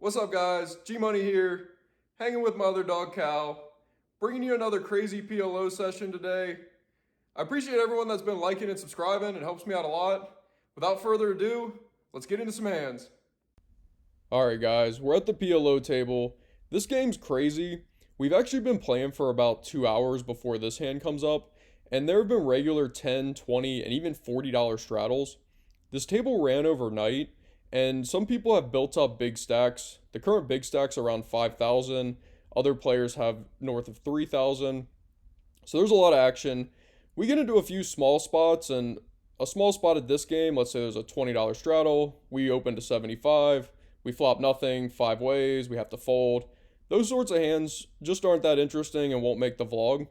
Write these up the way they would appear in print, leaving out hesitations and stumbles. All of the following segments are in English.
What's up, guys? GMoney here, hanging with my other dog Cal, bringing you another crazy PLO session today. I appreciate everyone that's been liking and subscribing. It helps me out a lot. Without further ado, let's get into some hands. Alright guys, we're at the PLO table. This game's crazy. We've actually been playing for about 2 hours before this hand comes up, and there have been regular $10, $20, and even $40 straddles. This table ran overnight, and some people have built up big stacks. The current big stack's around 5,000. Other players have north of 3,000. So there's a lot of action. We get into a few small spots, and a small spot at this game, let's say there's a $20 straddle. We open to 75. We flop nothing 5 ways. We have to fold. Those sorts of hands just aren't that interesting and won't make the vlog.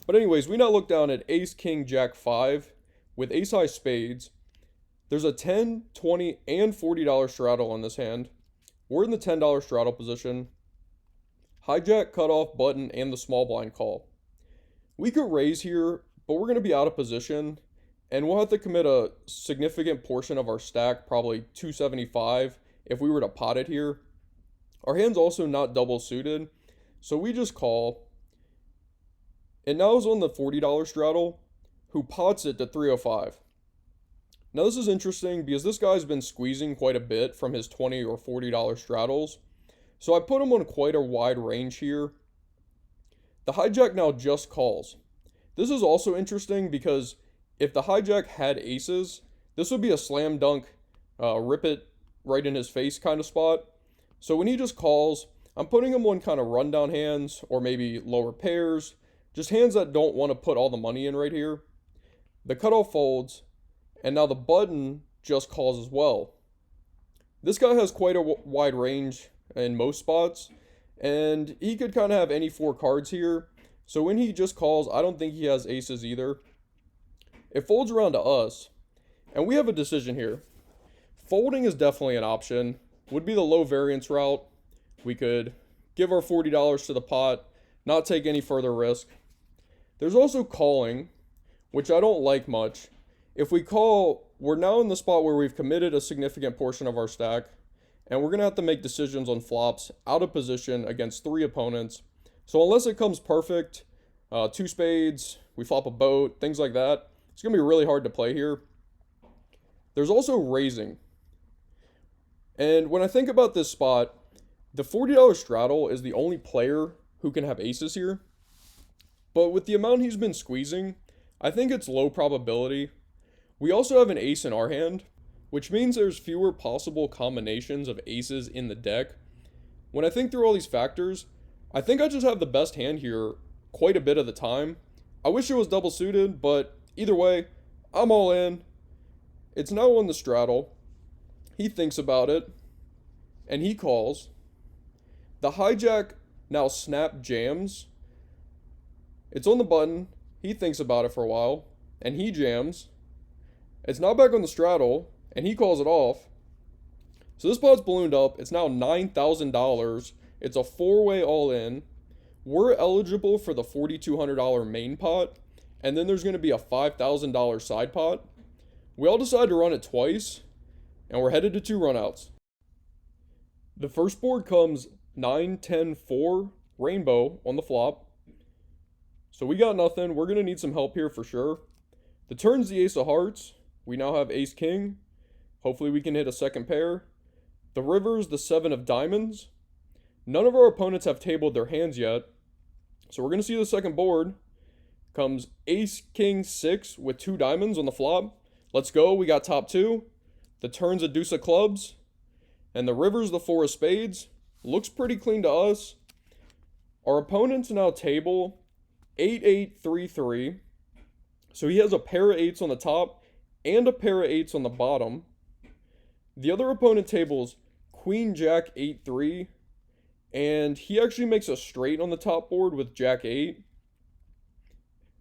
But anyways, we now look down at ace, king, jack, 5 with ace high spades. There's a $10, $20, and $40 straddle on this hand. We're in the $10 straddle position. Hijack, cutoff, button, and the small blind call. We could raise here, but we're going to be out of position, and we'll have to commit a significant portion of our stack, probably 275, if we were to pot it here. Our hand's also not double suited, so we just call. It now is on the $40 straddle, who pots it to 305. Now this is interesting because this guy's been squeezing quite a bit from his $20 or $40 straddles. So I put him on quite a wide range here. The hijack now just calls. This is also interesting because if the hijack had aces, this would be a slam dunk, rip it right in his face kind of spot. So when he just calls, I'm putting him on kind of rundown hands or maybe lower pairs. Just hands that don't want to put all the money in right here. The cutoff folds. And now the button just calls as well. This guy has quite a wide range in most spots, and he could kind of have any 4 cards here. So when he just calls, I don't think he has aces either. It folds around to us, and we have a decision here. Folding is definitely an option. Would be the low variance route. We could give our $40 to the pot, not take any further risk. There's also calling, which I don't like much. If we call, we're now in the spot where we've committed a significant portion of our stack, and we're going to have to make decisions on flops out of position against 3 opponents. So unless it comes perfect, 2 spades, we flop a boat, things like that, it's going to be really hard to play here. There's also raising. And when I think about this spot, the $40 straddle is the only player who can have aces here. But with the amount he's been squeezing, I think it's low probability. We also have an ace in our hand, which means there's fewer possible combinations of aces in the deck. When I think through all these factors, I think I just have the best hand here quite a bit of the time. I wish it was double suited, but either way, I'm all in. It's now on the straddle. He thinks about it, and he calls. The hijack now snap jams. It's on the button. He thinks about it for a while, and he jams. It's now back on the straddle, and he calls it off. So this pot's ballooned up. It's now $9,000. It's a 4-way all-in. We're eligible for the $4,200 main pot, and then there's going to be a $5,000 side pot. We all decide to run it twice, and we're headed to 2 runouts. The first board comes 9, 10, 4, rainbow on the flop. So we got nothing. We're going to need some help here for sure. The turn's the ace of hearts. We now have ace king. Hopefully we can hit a second pair. The river's the 7 of diamonds. None of our opponents have tabled their hands yet. So we're going to see the second board. Comes ace king 6 with 2 diamonds on the flop. Let's go. We got top 2. The turn's a deuce of clubs. And the river's the 4 of spades. Looks pretty clean to us. Our opponents now table 8-8-3-3. So he has a pair of 8s on the top and a pair of 8s on the bottom. The other opponent tables queen jack 8-3, and he actually makes a straight on the top board with jack 8.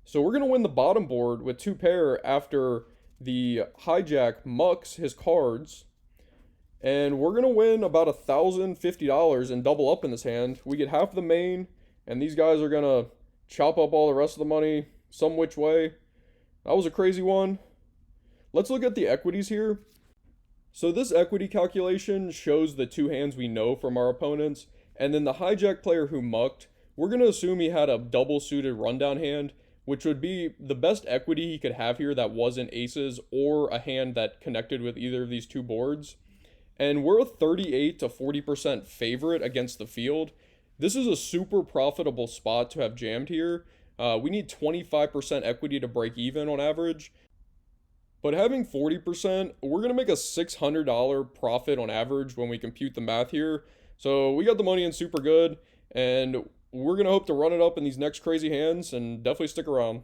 So we're going to win the bottom board with 2 pair after the hijack mucks his cards, and we're going to win about $1,050 and double up in this hand. We get half the main, and these guys are going to chop up all the rest of the money some which way. That was a crazy one. Let's look at the equities here. So this equity calculation shows the two hands we know from our opponents, and then the hijack player who mucked, we're going to assume he had a double suited rundown hand, which would be the best equity he could have here that wasn't aces or a hand that connected with either of these two boards. And we're a 38 to 40% favorite against the field. This is a super profitable spot to have jammed here. We need 25% equity to break even on average. But having 40%, we're going to make a $600 profit on average when we compute the math here. So we got the money in super good, and we're going to hope to run it up in these next crazy hands and definitely stick around.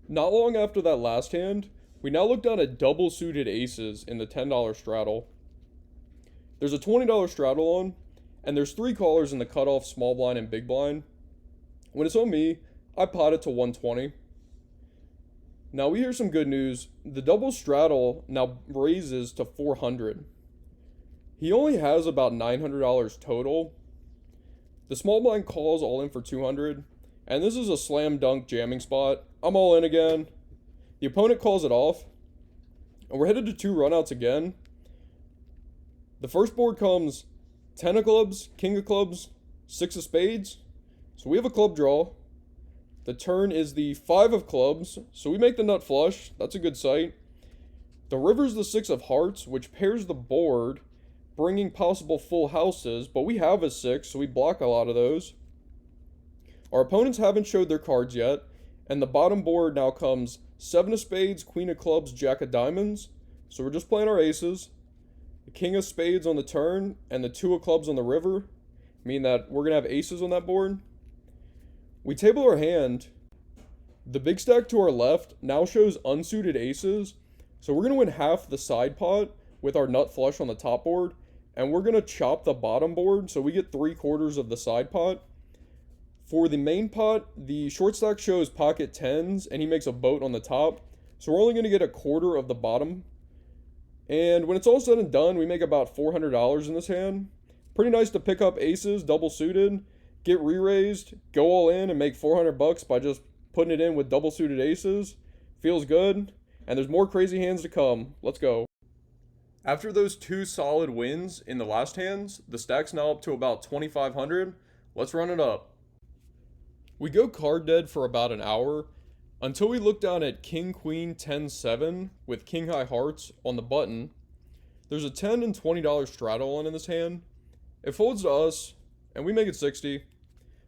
Not long after that last hand, we now look down at double suited aces in the $10 straddle. There's a $20 straddle on, and there's 3 callers in the cutoff small blind and big blind. When it's on me, I pot it to 120. Now we hear some good news. The double straddle now raises to 400. He only has about $900 total. The small blind calls all in for 200, and this is a slam dunk jamming spot. I'm all in again. The opponent calls it off, and we're headed to 2 runouts again. The first board comes 10 of clubs, king of clubs, 6 of spades. So we have a club draw. The turn is the 5 of clubs, so we make the nut flush. That's a good sight. The river's the 6 of hearts, which pairs the board, bringing possible full houses, but we have a 6, so we block a lot of those. Our opponents haven't showed their cards yet, and the bottom board now comes 7 of spades, queen of clubs, jack of diamonds. So we're just playing our aces. The king of spades on the turn, and the 2 of clubs on the river, mean that we're going to have aces on that board. We table our hand. The big stack to our left now shows unsuited aces, so we're going to win half the side pot with our nut flush on the top board, and we're going to chop the bottom board so we get 3/4 of the side pot. For the main pot, the short stack shows pocket 10s, and he makes a boat on the top, so we're only going to get 1/4 of the bottom. And when it's all said and done, we make about $400 in this hand. Pretty nice to pick up aces, double suited, get re-raised, go all in, and make $400 by just putting it in with double suited aces. Feels good, and there's more crazy hands to come. Let's go. After those 2 solid wins in the last hands, the stack's now up to about 2,500. Let's run it up. We go card dead for about an hour until we look down at king queen 10-7 with king high hearts on the button. There's a $10 and $20 straddle on in this hand. It folds to us, and we make it 60.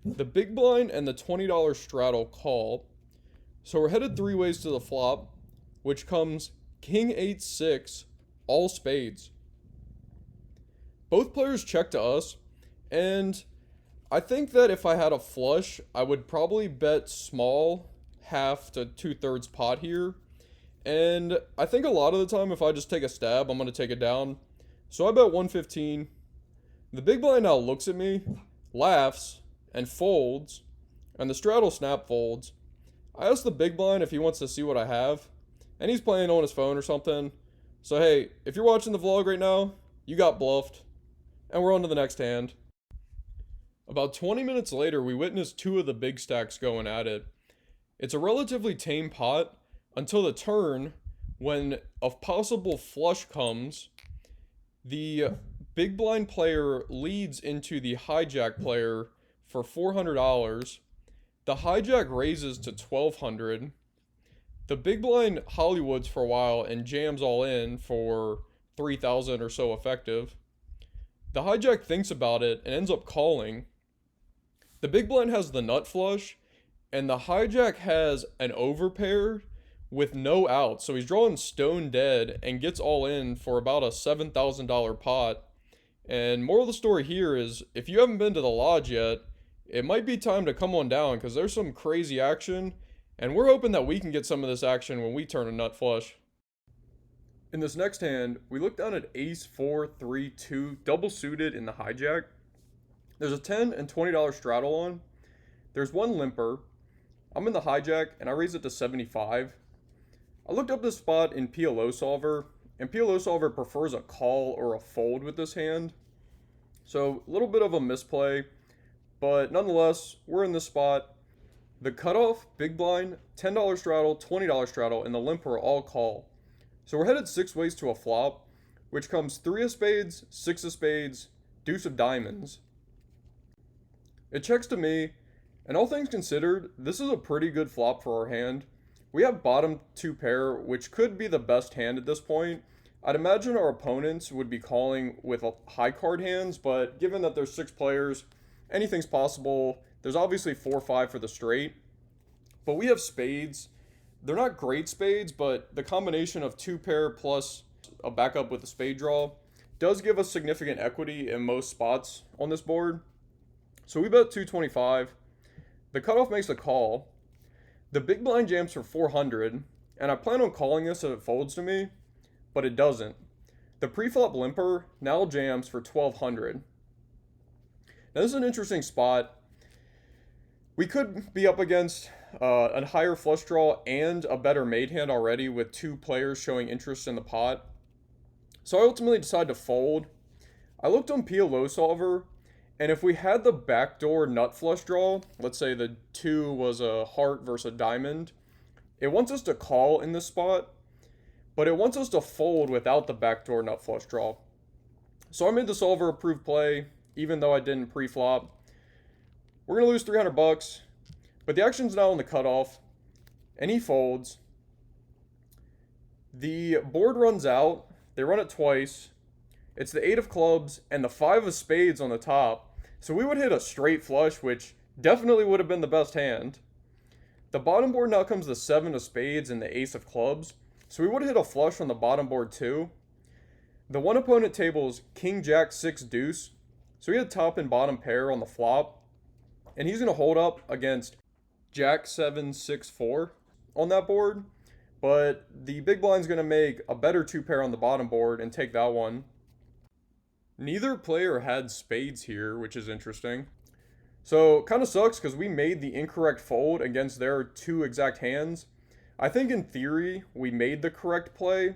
The big blind and the $20 straddle call. So we're headed 3 ways to the flop, which comes king 8-6, all spades. Both players check to us, and I think that if I had a flush, I would probably bet small, half to 2/3 pot here. And I think a lot of the time, if I just take a stab, I'm going to take it down. So I bet 115. The big blind now looks at me, laughs, and folds, and the straddle snap folds. I asked the big blind if he wants to see what I have, and he's playing on his phone or something. So hey, if you're watching the vlog right now, you got bluffed, and we're on to the next hand. About 20 minutes later, we witness 2 of the big stacks going at it. It's a relatively tame pot until the turn, when a possible flush comes. The big blind player leads into the hijack player for $400. The hijack raises to $1,200. The big blind Hollywoods for a while and jams all in for $3,000 or so effective. The hijack thinks about it and ends up calling. The big blind has the nut flush, and the hijack has an overpair with no out, so he's drawing stone dead and gets all in for about a $7,000 pot. And moral of the story here is, if you haven't been to the lodge yet, it might be time to come on down, because there's some crazy action, and we're hoping that we can get some of this action when we turn a nut flush. In this next hand, we look down at ace 4-3-2 double suited in the hijack. There's a $10 and $20 straddle on. There's 1 limper. I'm in the hijack, and I raise it to 75. I looked up this spot in PLO solver, and PLO solver prefers a call or a fold with this hand. So a little bit of a misplay, but nonetheless, we're in this spot. The cutoff, big blind, $10 straddle, $20 straddle, and the limper all call. So we're headed 6 ways to a flop, which comes 3 of spades, 6 of spades, deuce of diamonds. It checks to me, and all things considered, this is a pretty good flop for our hand. We have bottom 2 pair, which could be the best hand at this point. I'd imagine our opponents would be calling with high card hands, but given that there's 6 players, anything's possible. There's obviously 4-5 for the straight, but we have spades. They're not great spades, but the combination of 2 pair plus a backup with a spade draw does give us significant equity in most spots on this board. So we bet 225. The cutoff makes a call. The big blind jams for 400, and I plan on calling this if it folds to me, but it doesn't. The preflop limper now jams for 1200. Now this is an interesting spot. We could be up against a higher flush draw and a better made hand already with 2 players showing interest in the pot. So I ultimately decided to fold. I looked on PLO solver, and if we had the backdoor nut flush draw, let's say the 2 was a heart versus a diamond, it wants us to call in this spot, but it wants us to fold without the backdoor nut flush draw. So I made the solver approved play, even though I didn't pre-flop. We're going to lose 300 bucks, but the action's now on the cutoff, and he folds. The board runs out. They run it twice. It's the 8 of clubs and the 5 of spades on the top. So we would hit a straight flush, which definitely would have been the best hand. The bottom board now comes the 7 of spades and the ace of clubs. So we would have hit a flush on the bottom board too. The one opponent tables king, jack, 6, deuce. So we had top and bottom pair on the flop. And he's going to hold up against jack, 7, 6, 4 on that board. But the big blind's going to make a better 2 pair on the bottom board and take that one. Neither player had spades here, which is interesting. So, kind of sucks because we made the incorrect fold against their 2 exact hands. I think in theory, we made the correct play.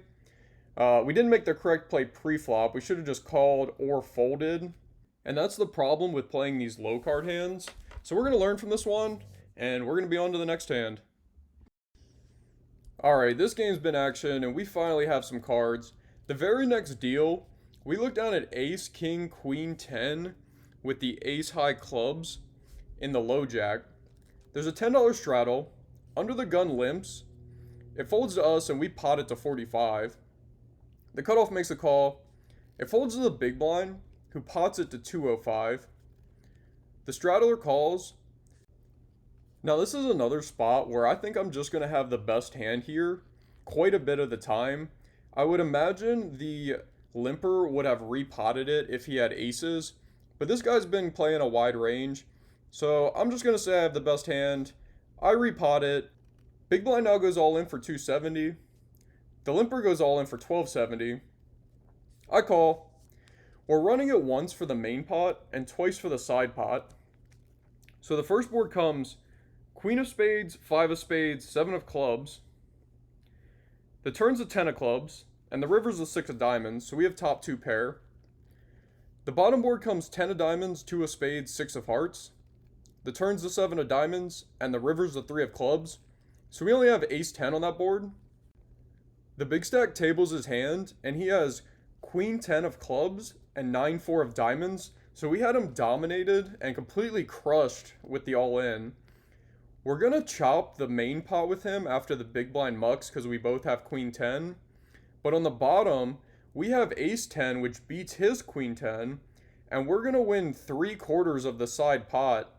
We didn't make the correct play pre-flop. We should have just called or folded. And that's the problem with playing these low card hands. So we're going to learn from this one, and we're going to be on to the next hand. Alright, this game's been action, and we finally have some cards. The very next deal, we look down at ace, king, queen, 10 with the ace high clubs in the low jack. There's a $10 straddle. Under the gun limps. It folds to us, and we pot it to 45. The cutoff makes a call. It folds to the big blind, who pots it to 205. The straddler calls. Now this is another spot where I think I'm just going to have the best hand here quite a bit of the time. I would imagine the limper would have repotted it if he had aces, but this guy's been playing a wide range, so I'm just going to say I have the best hand. I repot it. Big blind now goes all in for 270. The limper goes all in for 1270. I call. We're running it once for the main pot and twice for the side pot. So the first board comes queen of spades, 5 of spades, 7 of clubs. The turn's a 10 of clubs, and the river's a 6 of diamonds, so we have top 2 pair. The bottom board comes 10 of diamonds, 2 of spades, 6 of hearts. The turn's the 7 of diamonds, and the river's the 3 of clubs, so we only have ace 10 on that board. The big stack tables his hand, and he has queen 10 of clubs and 9-4 of diamonds, so we had him dominated and completely crushed with the all-in. We're going to chop the main pot with him after the big blind mucks because we both have queen 10. But on the bottom, we have ace 10, which beats his queen 10. And we're going to win 3/4 of the side pot.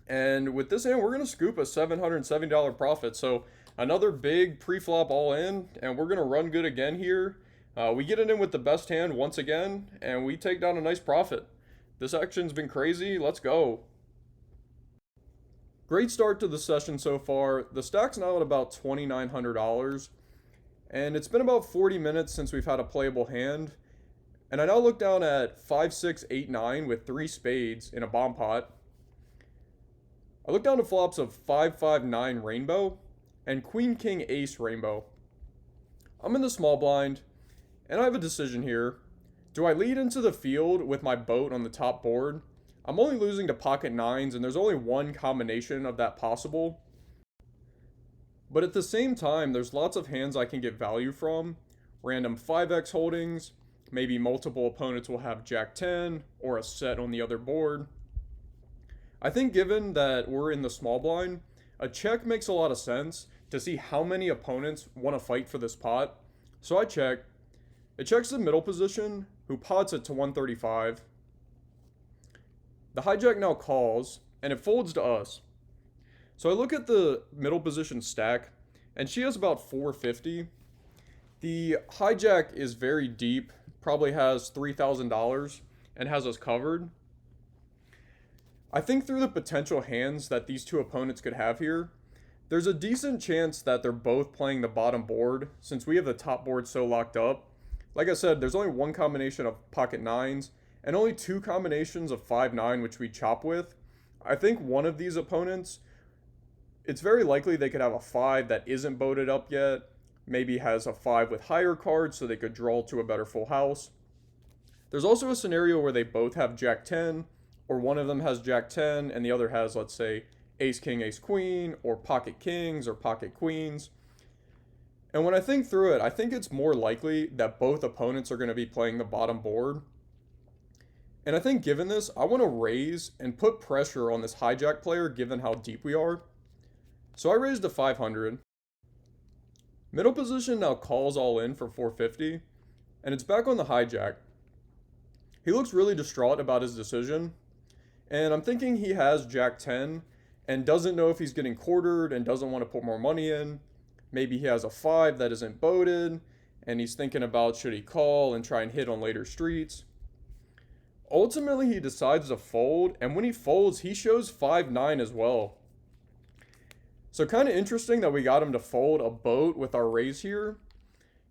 And with this hand, we're going to scoop a $770 profit. So another big pre-flop all-in, and we're going to run good again here. We get it in with the best hand once again, and we take down a nice profit. This action's been crazy. Let's go. Great start to the session so far. The stack's now at about $2,900. And it's been about 40 minutes since we've had a playable hand. And I now look down at 5, 6, 8, 9 with 3 spades in a bomb pot. I look down to flops of 5, 5, 9 rainbow and queen, king, ace rainbow. I'm in the small blind, and I have a decision here. Do I lead into the field with my boat on the top board? I'm only losing to pocket nines, and there's only one combination of that possible. But at the same time, there's lots of hands I can get value from. random 5x holdings. Maybe multiple opponents will have Jack 10 or a set on the other board. I think given that we're in the small blind, a check makes a lot of sense to see how many opponents want to fight for this pot. So I check. It checks the middle position, who pots it to 135. The hijack now calls, and it folds to us. So I look at the middle position stack, and she has about 450. The hijack is very deep, probably has $3,000, and has us covered. I think through the potential hands that these two opponents could have here, there's a decent chance that they're both playing the bottom board, since we have the top board so locked up. Like I said, there's only one combination of pocket nines, and only two combinations of 5-9 which we chop with. I think one of these opponents, it's very likely they could have a 5 that isn't boated up yet, maybe has a 5 with higher cards so they could draw to a better full house. There's also a scenario where they both have Jack 10, or one of them has Jack 10 and the other has, let's say, Ace King, Ace Queen, or Pocket Kings or Pocket Queens. And when I think through it, I think it's more likely that both opponents are going to be playing the bottom board. And I think given this, I want to raise and put pressure on this hijack player given how deep we are. So I raised to 500. Middle position now calls all in for 450, and it's back on the hijack. He looks really distraught about his decision, and I'm thinking he has Jack 10 and doesn't know if he's getting quartered and doesn't want to put more money in. Maybe he has a 5 that isn't boated, and he's thinking about should he call and try and hit on later streets. Ultimately, he decides to fold, and when he folds, he shows 5-9 as well. So kind of interesting that we got him to fold a boat with our raise here.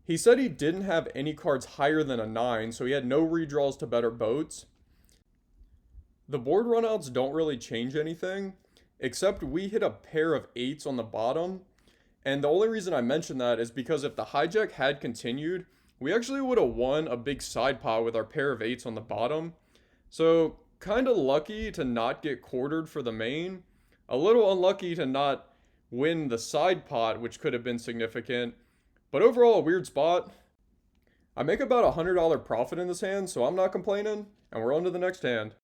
He said he didn't have any cards higher than a 9, so he had no redraws to better boats. The board runouts don't really change anything, except we hit a pair of 8s on the bottom. And the only reason I mention that is because if the hijack had continued, we actually would have won a big side pot with our pair of 8s on the bottom. So kind of lucky to not get quartered for the main. A little unlucky to not win the side pot, which could have been significant. But overall, a weird spot. I make about a $100 profit in this hand, so I'm not complaining. And we're on to the next hand.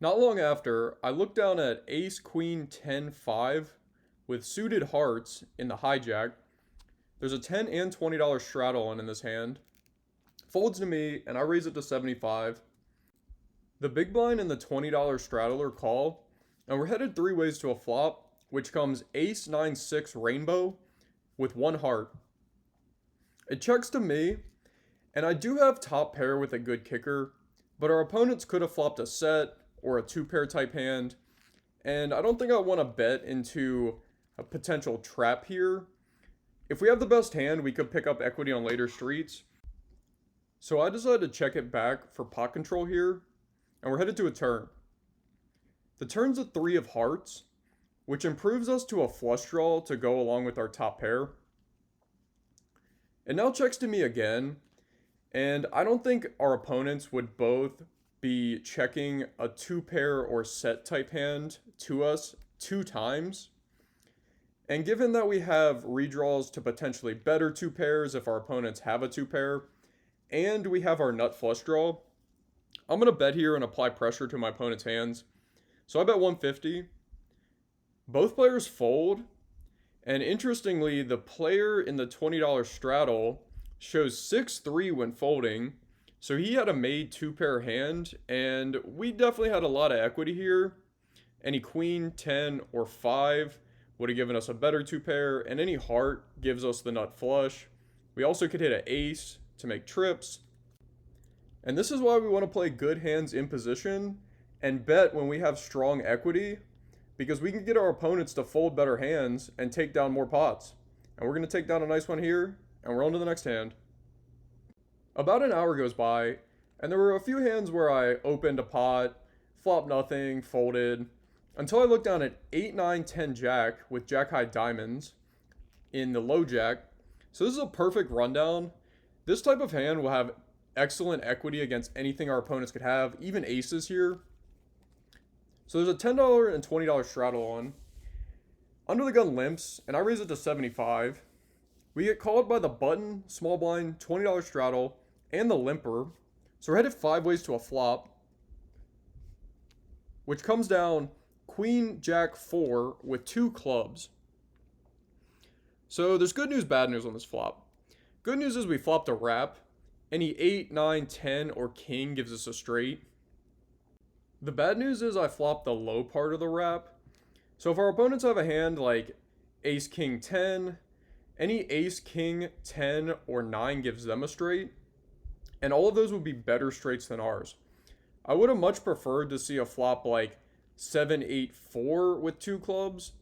Not long after, I look down at Ace Queen 10-5 with suited hearts in the hijack. There's a $10 and $20 straddle in this hand. Folds to me, and I raise it to 75. The big blind and the $20 straddler call, and we're headed 3 ways to a flop, which comes Ace 9-6 rainbow with 1 heart. It checks to me, and I do have top pair with a good kicker, but our opponents could have flopped a set or a 2-pair type hand, and I don't think I want to bet into a potential trap here. If we have the best hand, we could pick up equity on later streets. So I decided to check it back for pot control here, and we're headed to a turn. The turn's a 3 of hearts, which improves us to a flush draw to go along with our top pair. It now checks to me again, and I don't think our opponents would both be checking a 2-pair or set type hand to us 2 times. And given that we have redraws to potentially better 2 pairs if our opponents have a 2-pair, and we have our nut flush draw, I'm going to bet here and apply pressure to my opponent's hands. So I bet 150. Both players fold, and interestingly, the player in the $20 straddle shows 6-3 when folding, so he had a made 2-pair hand, and we definitely had a lot of equity here. Any queen, 10, or 5 would have given us a better 2-pair, and any heart gives us the nut flush. We also could hit an ace to make trips. And this is why we want to play good hands in position and bet when we have strong equity, because we can get our opponents to fold better hands and take down more pots. And we're going to take down a nice one here, and we're on to the next hand. About an hour goes by, and there were a few hands where I opened a pot, flopped nothing, folded, until I looked down at 8, 9, 10 jack with jack high diamonds in the low jack. So this is a perfect rundown. This type of hand will have excellent equity against anything our opponents could have, even aces here. So there's a $10 and $20 straddle on. Under the gun limps, and I raise it to 75. We get called by the button, small blind, $20 straddle, and the limper. So we're headed 5 ways to a flop, which comes down Queen Jack 4 with 2 clubs. So there's good news, bad news on this flop. Good news is we flopped a wrap. Any 8, 9, 10, or king gives us a straight. The bad news is I flopped the low part of the wrap. So if our opponents have a hand like ace king 10, any ace king 10 or 9 gives them a straight, and all of those would be better straights than ours. I would have much preferred to see a flop like 7, 8, 4 with 2 clubs.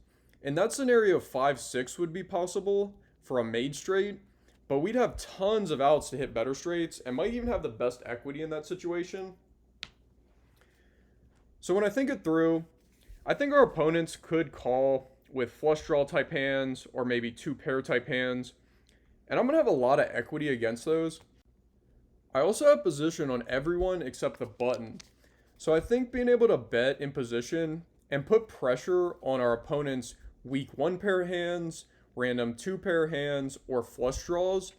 In that scenario, 5, 6 would be possible for a made straight, but we'd have tons of outs to hit better straights and might even have the best equity in that situation. So when I think it through, I think our opponents could call with flush draw type hands or maybe 2 pair type hands, and I'm going to have a lot of equity against those. I also have position on everyone except the button, so I think being able to bet in position and put pressure on our opponent's weak 1 pair hands, random 2 pair hands, or flush draws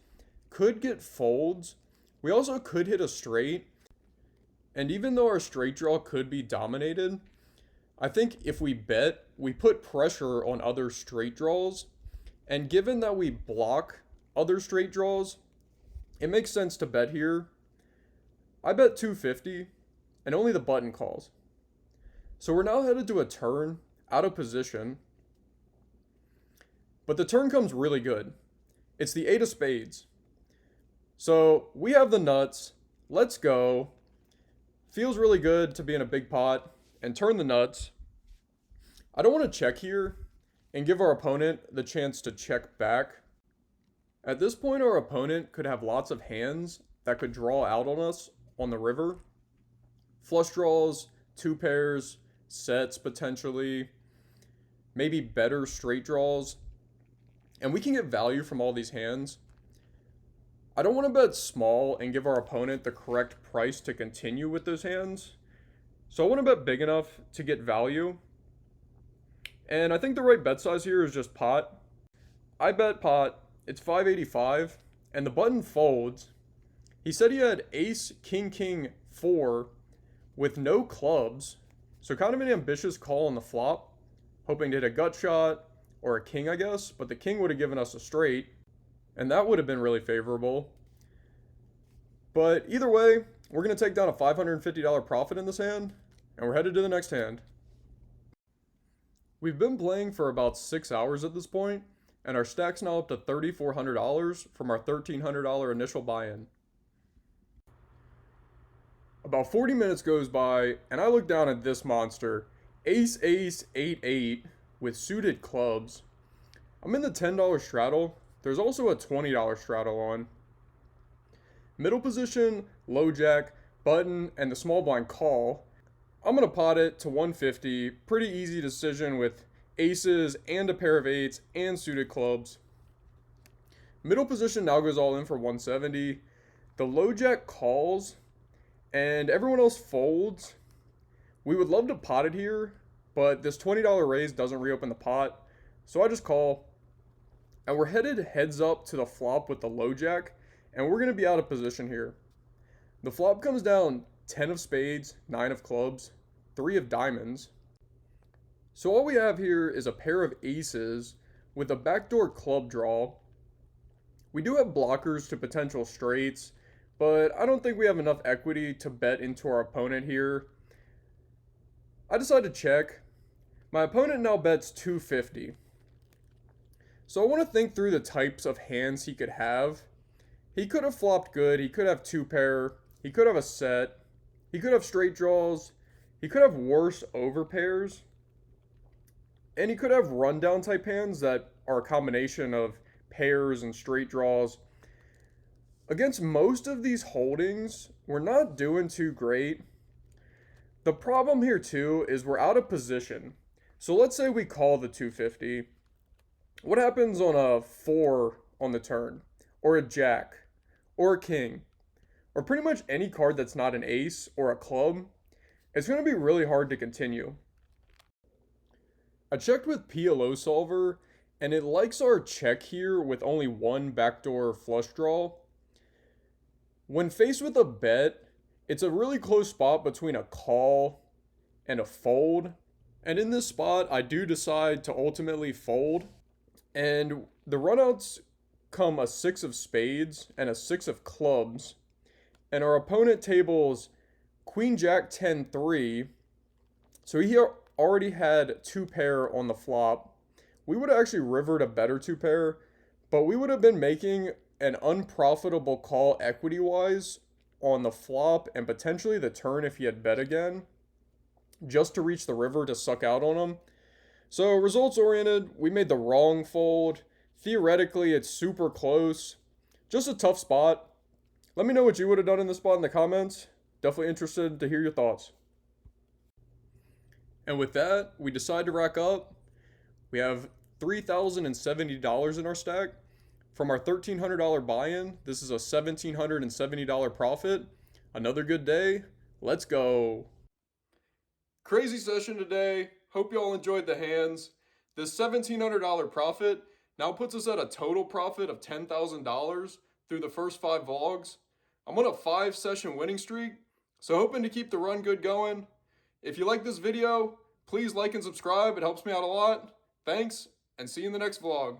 could get folds. We also could hit a straight, and even though our straight draw could be dominated, I think if we bet, we put pressure on other straight draws, and given that we block other straight draws, it makes sense to bet here. I bet 250, and only the button calls. So we're now headed to a turn, out of position. But the turn comes really good. It's the 8 of spades. So we have the nuts. Let's go. Feels really good to be in a big pot and turn the nuts. I don't want to check here and give our opponent the chance to check back. At this point, our opponent could have lots of hands that could draw out on us on the river. Flush draws, 2 pairs, sets potentially, maybe better straight draws. And we can get value from all these hands. I don't want to bet small and give our opponent the correct price to continue with those hands. So I want to bet big enough to get value. And I think the right bet size here is just pot. I bet pot. It's 585. And the button folds. He said he had ace, king, king, 4 with no clubs. So kind of an ambitious call on the flop. Hoping to hit a gut shot or a king, I guess. But the king would have given us a straight. And that would have been really favorable. But either way, we're going to take down a $550 profit in this hand. And we're headed to the next hand. We've been playing for about 6 hours at this point, and our stack's now up to $3,400 from our $1,300 initial buy-in. About 40 minutes goes by, and I look down at this monster, ace, ace, 8, 8, with suited clubs. I'm in the $10 straddle. There's also a $20 straddle on. Middle position, low jack, button, and the small blind call. I'm going to pot it to 150. Pretty easy decision with aces and a pair of 8s and suited clubs. Middle position now goes all in for 170. The low jack calls and everyone else folds. We would love to pot it here, but this $20 raise doesn't reopen the pot. So I just call. And we're headed heads up to the flop with the low jack, and we're going to be out of position here. The flop comes down 10 of spades, 9 of clubs, 3 of diamonds. So all we have here is a pair of aces with a backdoor club draw. We do have blockers to potential straights, but I don't think we have enough equity to bet into our opponent here. I decide to check. My opponent now bets 250. So I want to think through the types of hands he could have. He could have flopped good. He could have 2 pair. He could have a set. He could have straight draws. He could have worse overpairs. And he could have rundown type hands that are a combination of pairs and straight draws. Against most of these holdings, we're not doing too great. The problem here too is we're out of position. So let's say we call the 250. What happens on a 4 on the turn? Or a jack? Or a king? Or pretty much any card that's not an ace or a club? It's going to be really hard to continue. I checked with PLO solver, and it likes our check here with only one backdoor flush draw. When faced with a bet, it's a really close spot between a call and a fold. And in this spot, I do decide to ultimately fold. And the runouts come a six of spades and a six of clubs. And our opponent tables Queen Jack 10-3. So he already had two pair on the flop. We would have actually rivered a better two pair, but we would have been making an unprofitable call equity wise on the flop and potentially the turn if he had bet again, just to reach the river to suck out on him. So results oriented, we made the wrong fold. Theoretically, it's super close. Just a tough spot. Let me know what you would have done in this spot in the comments. Definitely interested to hear your thoughts. And with that, we decide to rack up. We have $3,070 in our stack. From our $1,300 buy-in, this is a $1,770 profit. Another good day. Let's go. Crazy session today. Hope y'all enjoyed the hands. This $1,700 profit now puts us at a total profit of $10,000 through the first 5 vlogs. I'm on a 5-session winning streak, so hoping to keep the run good going. If you like this video, please like and subscribe. It helps me out a lot. Thanks, and see you in the next vlog.